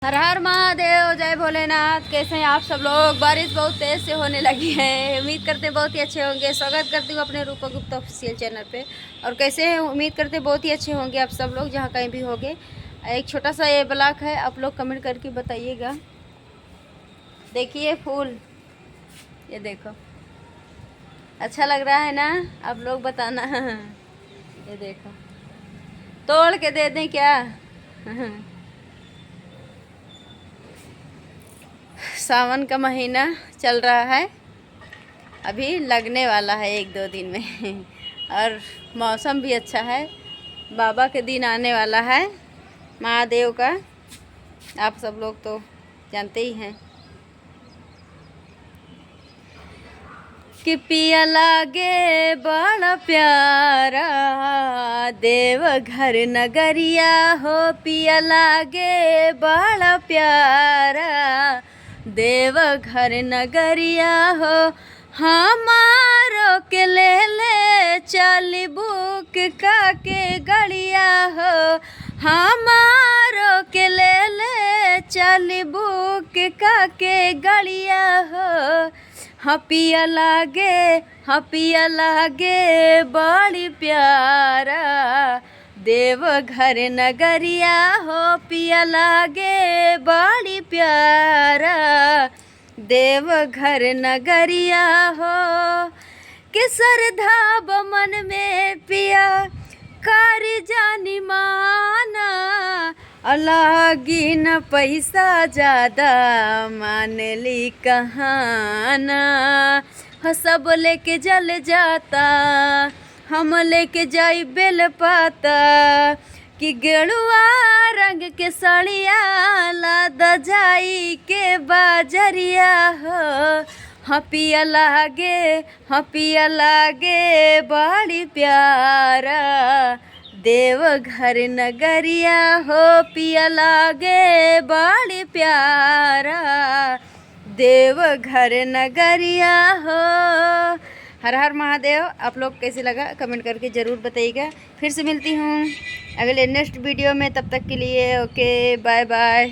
हर हर महादेव, जय भोलेनाथ। कैसे हैं आप सब लोग। बारिश बहुत तेज़ से होने लगी है। उम्मीद करते हैं बहुत ही अच्छे होंगे। स्वागत करती हूँ अपने रूपा गुप्ता ऑफिशियल चैनल पे। और कैसे हैं, उम्मीद करते हैं बहुत ही अच्छे होंगे आप सब लोग, जहाँ कहीं भी होंगे। एक छोटा सा ये ब्लॉग है, आप लोग कमेंट करके बताइएगा। देखिए फूल, ये देखो, अच्छा लग रहा है ना, आप लोग बताना। ये देखो, तोड़ के दे दें क्या। सावन का महीना चल रहा है, अभी लगने वाला है एक दो दिन में। और मौसम भी अच्छा है। बाबा के दिन आने वाला है, महादेव का। आप सब लोग तो जानते ही हैं कि पिया लागे बड़ा प्यारा देव घर नगरिया हो। पिया लागे बड़ा प्यारा देव घर नगरिया हो। हमारो के ले चली बुक का के गड़िया हो। हमारो के ले चली बुक का के गड़िया हो। हपिया लागे बड़ी प्यारा देव घर नगरिया हो। पिया लागे बड़ी प्यारा देव घर नगरिया हो। कि श्रद्धा मन में पिया कर जानी माना। अलागी न पैसा ज़्यादा मान ली कहाना। सब लेके जल जाता, हम लेके जाई बेल पाता। कि गेरुआ रंग के सड़िया लादा जाई के बाजरिया हो। हपिया लागे बड़ी प्यारा देव घर नगरिया हो। पिया लागे बड़ी प्यारा देव घर नगरिया हो। हर हर महादेव। आप लोग कैसे लगा कमेंट करके ज़रूर बताइएगा। फिर से मिलती हूँ अगले नेक्स्ट वीडियो में, तब तक के लिए ओके, बाय बाय।